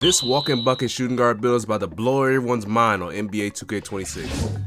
This walk-in bucket shooting guard build is about to blow everyone's mind on NBA 2K26.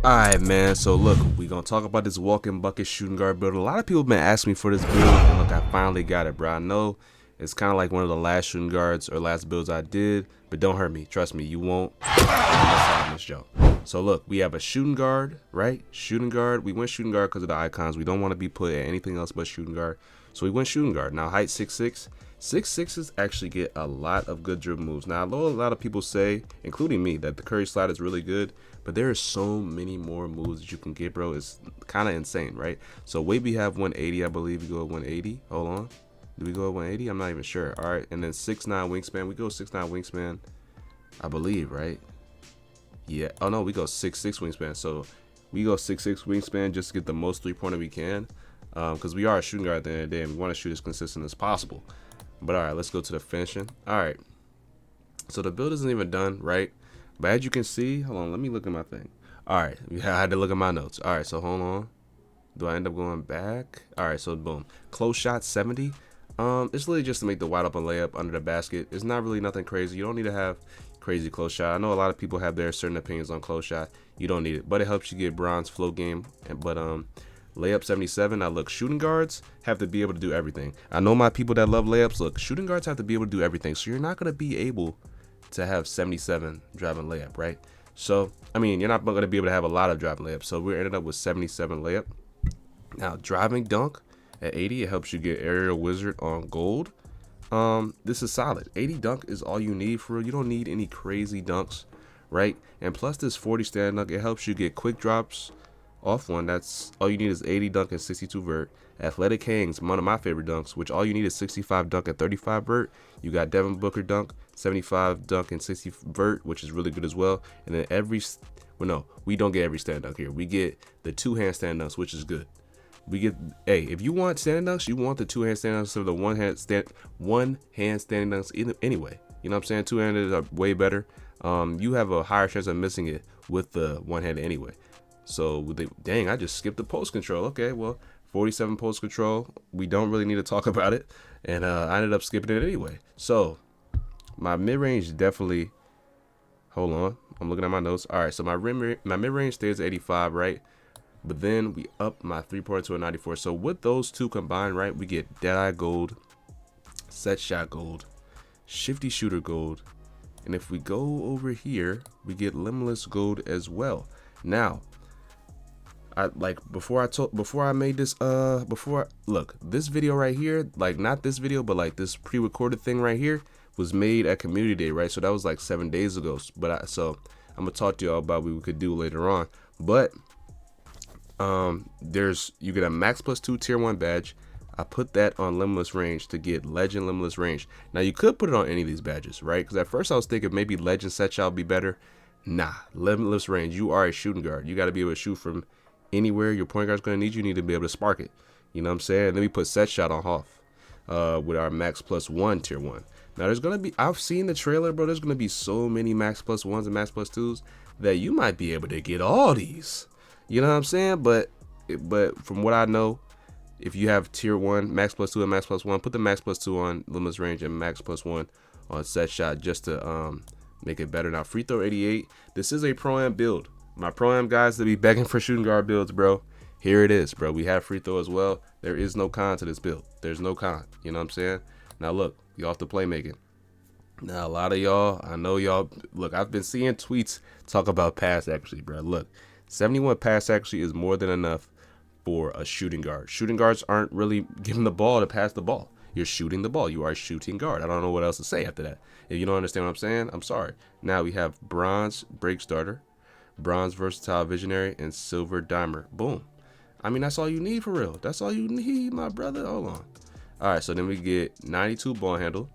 Alright man, so look, we gonna talk about this walk-in bucket shooting guard build. A lot of people have been asking me for this build, and look, I finally got it, bro. I know it's kind of like one of the last shooting guards or last builds I did, but don't hurt me. Trust me, you won't mess out on this joke. So look, we have a shooting guard, right? Shooting guard. We went shooting guard because of the icons. We don't want to be put at anything else but shooting guard. So we went shooting guard. Now height 6'6". 6'6"s actually get a lot of good dribble moves. Now I know a lot of people say, including me, that the Curry slide is really good, but there are so many more moves that you can get, bro. It's kind of insane, right? So weight we have 180, I believe. We go at 180. Hold on. Do we go at 180? I'm not even sure. All right, and then 6'9" wingspan. We go 6'9" wingspan, I believe, right? Yeah. Oh no, we go 6'6" wingspan. So we go 6'6" wingspan just to get the most three-pointer we can, because we are a shooting guard at the end of the day, and we want to shoot as consistent as possible. But all right, let's go to the finishing. All right. So the build isn't even done, right? But as you can see, hold on, let me look at my thing. All right, I had to look at my notes. All right, so hold on. Do I end up going back? All right, so boom. Close shot 70. It's really just to make the wide open layup under the basket. It's not really nothing crazy. You don't need to have crazy close shot. I know a lot of people have their certain opinions on close shot. You don't need it, but it helps you get bronze flow game. But layup 77. Now look, shooting guards have to be able to do everything. I know my people that love layups. Look, shooting guards have to be able to do everything. So you're not gonna be able to have 77 driving layup, right? So I mean, you're not gonna be able to have a lot of driving layups. So we ended up with 77 layup. Now driving dunk at 80, it helps you get aerial wizard on gold. This is solid. 80 dunk is all you need for real. You don't need any crazy dunks, right? And plus this 40 stand dunk, it helps you get quick drops off one. That's all you need is 80 dunk and 62 vert. Athletic hangs, one of my favorite dunks, which all you need is 65 dunk and 35 vert. You got Devin Booker dunk, 75 dunk and 60 vert, which is really good as well. And then we don't get every stand dunk here. We get the two-hand stand dunks, which is good. We get, hey, if you want stand dunks, you want the two-hand stand dunks or the one-hand standing dunks anyway. You know what I'm saying? Two-handed are way better. You have a higher chance of missing it with the one-handed anyway. So dang, I just skipped the post control. Okay, well, 47 post control. We don't really need to talk about it, and I ended up skipping it anyway. So my mid range definitely. Hold on, I'm looking at my notes. All right, so my mid range stays at 85, right? But then we up my 3-pointer to a 94. So with those two combined, right, we get Deadeye gold, set shot gold, shifty shooter gold, and if we go over here, we get limitless gold as well. Now, before I made this look, this video right here, like not this video, but like this pre-recorded thing right here was made at community day, right? So that was like 7 days ago. But so I'm gonna talk to y'all about what we could do later on. But you get a max +2 tier 1 badge. I put that on limitless range to get legend limitless range. Now you could put it on any of these badges, right? Because at first I was thinking maybe legend set shot would be better. Nah, limitless range. You are a shooting guard. You got to be able to shoot from anywhere your point guard's going to need. You need to be able to spark it. You know what I'm saying? And then we put set shot on Hoff with our max +1 tier 1. Now there's going to be, I've seen the trailer, bro. There's going to be so many max +1s and max +2s that you might be able to get all these. You know what I'm saying? But from what I know, if you have tier 1, max +2 and max +1, put the max +2 on limitless range and max +1 on set shot just to make it better. Now free throw 88. This is a pro-am build. My pro-am guys that be begging for shooting guard builds, bro. Here it is, bro. We have free throw as well. There is no con to this build. There's no con. You know what I'm saying? Now look, you off the playmaking. Now a lot of y'all, I know y'all, look, I've been seeing tweets talk about pass accuracy, bro. Look, 71 pass accuracy is more than enough for a shooting guard. Shooting guards aren't really given the ball to pass the ball. You're shooting the ball. You are a shooting guard. I don't know what else to say after that. If you don't understand what I'm saying, I'm sorry. Now we have bronze break starter, bronze versatile visionary, and silver dimer. Boom. I mean, that's all you need for real. That's all you need, my brother. Hold on. All right, so then we get 92 ball handle,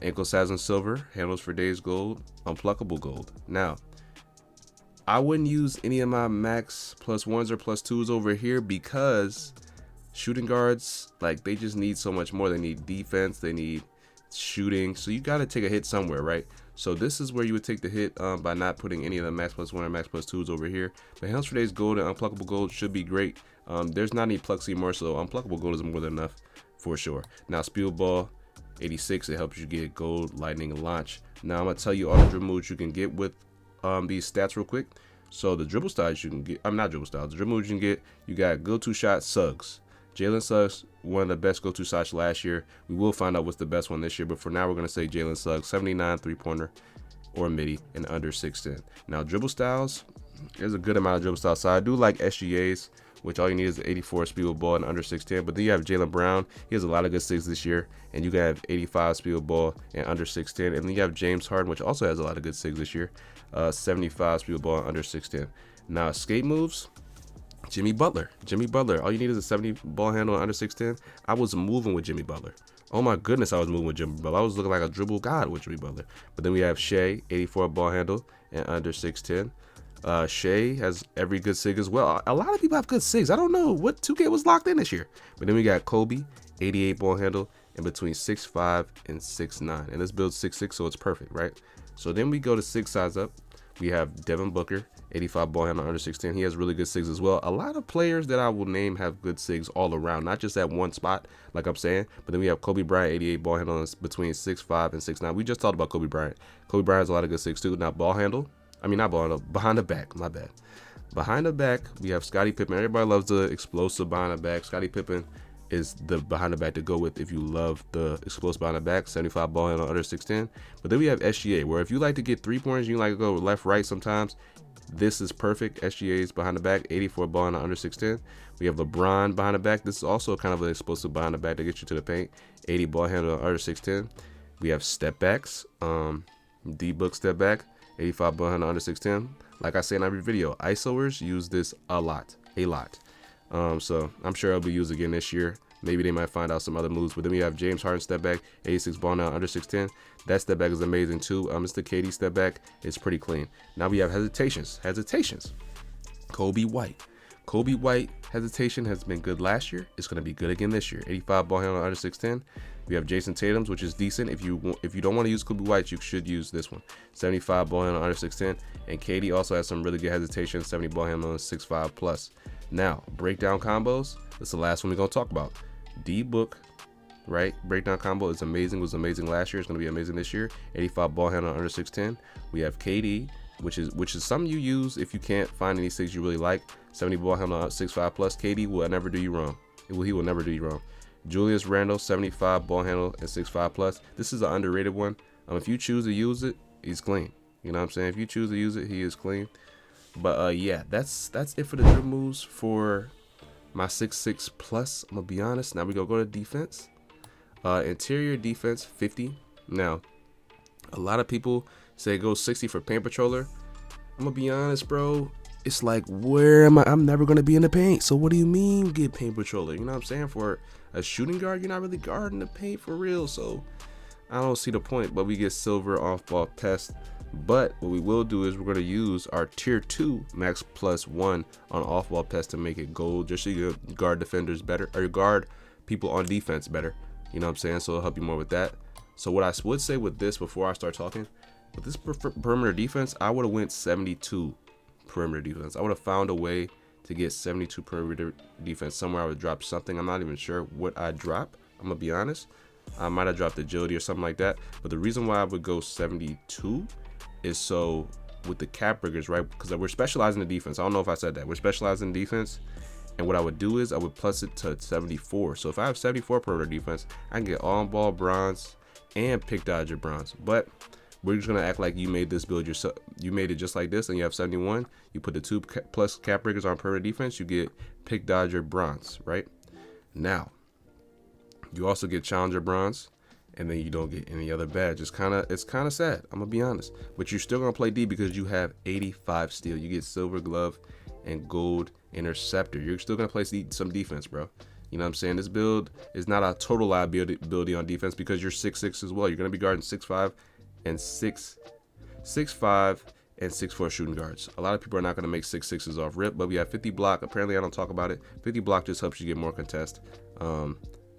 ankle size in silver, handles for days gold, unpluckable gold. Now, I wouldn't use any of my max +1s or +2s over here because shooting guards, like, they just need so much more. They need defense, they need shooting, so you got to take a hit somewhere, right? So this is where you would take the hit by not putting any of the max +1 or max +2s over here. But handles for days gold and unpluckable gold should be great. There's not any plucks anymore, so unpluckable gold is more than enough for sure. Now speed ball, 86, it helps you get gold, lightning, and launch. Now I'm gonna tell you all the dribble moves you can get with these stats real quick. So the dribble styles you can get, I'm not dribble styles, the dribble moves you can get, you got go-to shot Suggs. Jalen Suggs, one of the best go-to shots last year. We will find out what's the best one this year, but for now we're gonna say Jalen Suggs, 79 3-pointer or midi and under 6'10". Now dribble styles, there's a good amount of dribble styles. So I do like SGAs, which all you need is 84 speed with ball and under 6'10". But then you have Jaylen Brown. He has a lot of good SIGs this year, and you can have 85 speed with ball and under 6'10". And then you have James Harden, which also has a lot of good SIGs this year, 75 speed with ball and under 6'10". Now skate moves, Jimmy Butler. All you need is a 70 ball handle and under 6'10". I was moving with Jimmy Butler. Oh my goodness, I was moving with Jimmy Butler. I was looking like a dribble god with Jimmy Butler. But then we have Shea, 84 ball handle and under 6'10". Shea has every good SIG as well. A lot of people have good SIGs. I don't know what 2K was locked in this year. But then we got Kobe, 88 ball handle and between 6'5 and 6'9". And this build's 6'6", so it's perfect, right? So then we go to 6 size up. We have Devin Booker, 85 ball handle under 6'10". He has really good SIGs as well. A lot of players that I will name have good SIGs all around, not just at one spot, like I'm saying. But then we have Kobe Bryant, 88 ball handle between 6'5 and 6'9". We just talked about Kobe Bryant. Kobe Bryant has a lot of good SIGs too. Now ball handle, not ball handle, behind the back, my bad. Behind the back, we have Scottie Pippen. Everybody loves the explosive behind the back. Scottie Pippen is the behind the back to go with if you love the explosive behind the back. 75 ball handle under 6'10". But then we have SGA, where if you like to get 3-pointers, you like to go left, right sometimes, this is perfect. SGA's behind the back, 84 ball handle under 6'10". We have LeBron behind the back. This is also kind of an explosive behind the back to get you to the paint. 80 ball handle under 6'10". We have step backs, D-Book step back, 85 ball handle under 6'10". Like I say in every video, ISOers use this a lot. So I'm sure it'll be used again this year. Maybe they might find out some other moves. But then we have James Harden step back, 86 ball now under 6'10". That step back is amazing too. Mr. KD step back is pretty clean. Now we have hesitations. Kobe White hesitation has been good last year. It's going to be good again this year. 85 ball handle under 6'10". We have Jason Tatum's, which is decent. If you don't want to use Kobe White, you should use this one. 75 ball handle under 6'10". And KD also has some really good hesitation, 70 ball handle and 6'5 plus. Now, breakdown combos. This is the last one we're going to talk about. D-Book, right? Breakdown combo is amazing. Was amazing last year. It's going to be amazing this year. 85 ball handle under 6'10". We have KD, which is something you use if you can't find any SIGs you really like. 70 ball handle 6'5 plus. KD will never do you wrong. He will never do you wrong. Julius Randle, 75 ball handle and 6'5 plus. This is an underrated one. If you choose to use it, he's clean. You know what I'm saying? If you choose to use it, he is clean. But yeah, that's it for the dribble moves for my 6'6 plus. I'm gonna be honest. Now we gonna go to defense. Interior defense 50. Now, a lot of people say go 60 for paint patroller. I'm gonna be honest, bro. It's like, where am I? I'm never gonna be in the paint. So what do you mean get paint patroller? You know what I'm saying? For a shooting guard, you're not really guarding the paint for real. So I don't see the point. But we get silver off ball test. But what we will do is we're going to use our tier 2 max plus 1 on off ball test to make it gold, just so you guard defenders better, or you guard people on defense better. You know what I'm saying? So it'll help you more with that. So what I would say with this, before I start talking, with this perimeter defense, I would have went 72 perimeter defense. I would have found a way to get 72 perimeter defense. Somewhere I would drop something. I'm not even sure what I'd drop. I'm gonna be honest. I might have dropped agility or something like that. But the reason why I would go 72 is so with the cap breakers, right? Because we're specializing in defense. I don't know if I said that. We're specializing in defense. And what I would do is I would plus it to 74. So if I have 74 perimeter defense, I can get on ball bronze and pick dodger bronze. But we're just gonna act like you made this build yourself. You made it just like this, and you have 71. You put the 2 plus cap breakers on perimeter defense, you get pick dodger bronze, right? Now, you also get challenger bronze, and then you don't get any other badge. It's kind of sad. I'm gonna be honest, but you're still gonna play D because you have 85 steal. You get silver glove and gold interceptor. You're still gonna play some defense, bro. You know what I'm saying? This build is not a total liability on defense because you're 6'6 as well. You're gonna be guarding 6'5 and 6'5 and 6'4 shooting guards. A lot of people are not gonna make 6'6s off rip, but we have 50 block. Apparently, I don't talk about it. 50 block just helps you get more contest.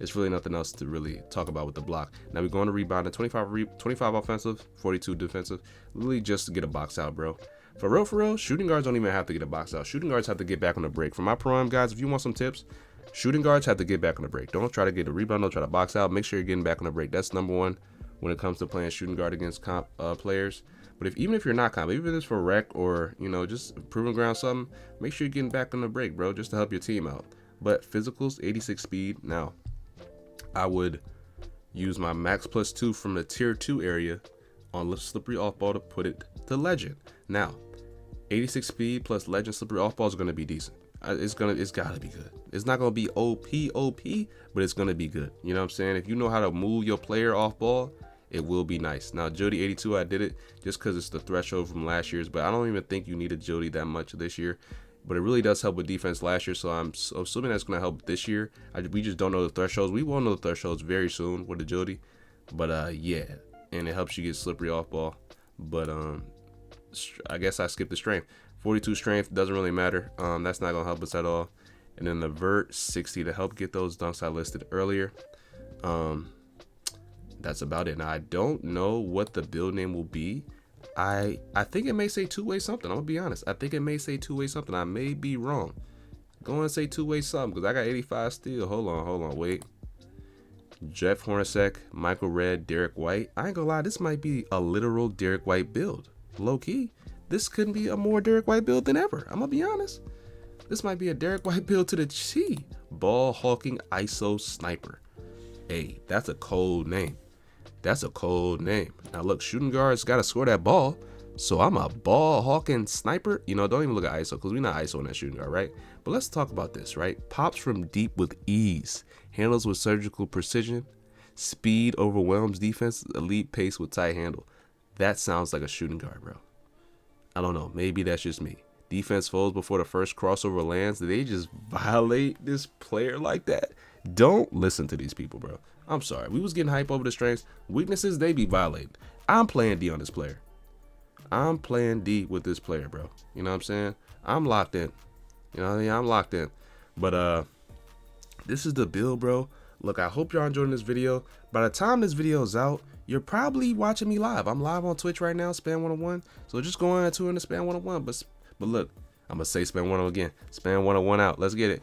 It's really nothing else to really talk about with the block. Now we're going to rebound at 25 offensive, 42 defensive, literally just to get a box out, bro. For real, shooting guards don't even have to get a box out. Shooting guards have to get back on the break. For my prime guys, if you want some tips, Shooting guards have to get back on the break. Don't try to get a rebound. Don't try to box out. Make sure you're getting back on the break. That's number one when it comes to playing shooting guard against comp players. But even if you're not comp, even if it's for rec or, you know, just proving ground something, make sure you're getting back on the break, bro, just to help your team out. But physicals, 86 speed. Now, I would use my max +2 from the tier 2 area on slippery off ball to put it to legend. Now, 86 speed plus legend slippery off ball is going to be decent. It's gotta be good. It's not gonna be OP, but it's gonna be good. You know what I'm saying? If you know how to move your player off ball, it will be nice. Now, Jody 82, I did it just because it's the threshold from last year's, but I don't even think you needed Jody that much this year. But it really does help with defense last year, so I'm assuming that's gonna help this year. We just don't know the thresholds. We will know the thresholds very soon with the Jody. But yeah, and it helps you get slippery off ball. But I guess I skipped the strength. 42 strength doesn't really matter. That's not gonna help us at all. And then the vert 60 to help get those dunks I listed earlier. That's about it. Now I don't know what the build name will be. I think it may say two-way something. I'm gonna be honest. I think it may say two-way something. I may be wrong. Go and say two-way something because I got 85 still. Hold on, wait. Jeff Hornacek, Michael Redd, Derek White. I ain't gonna lie, this might be a literal Derek White build. Low key. This couldn't be a more Derek White build than ever. I'm gonna be honest. This might be a Derek White build to the T. Ball hawking ISO sniper. Hey, that's a cold name. That's a cold name. Now look, shooting guards gotta score that ball. So I'm a ball hawking sniper. You know, don't even look at ISO because we're not ISO in that shooting guard, right? But let's talk about this, right? Pops from deep with ease. Handles with surgical precision. Speed overwhelms defense. Elite pace with tight handle. That sounds like a shooting guard, bro. I don't know. Maybe that's just me. Defense folds before the first crossover lands. Did they just violate this player like that? Don't listen to these people, bro. I'm sorry. We was getting hype over the strengths. Weaknesses, they be violating. I'm playing D on this player. I'm playing D with this player, bro. You know what I'm saying? I'm locked in. You know what I mean? I'm locked in. But this is the build, bro. Look, I hope y'all enjoying this video. By the time this video is out, you're probably watching me live. I'm live on Twitch right now, Spam 101. So just go on and tune in to Spam 101. But look, I'm gonna say Spam 101 again. Spam 101 out. Let's get it.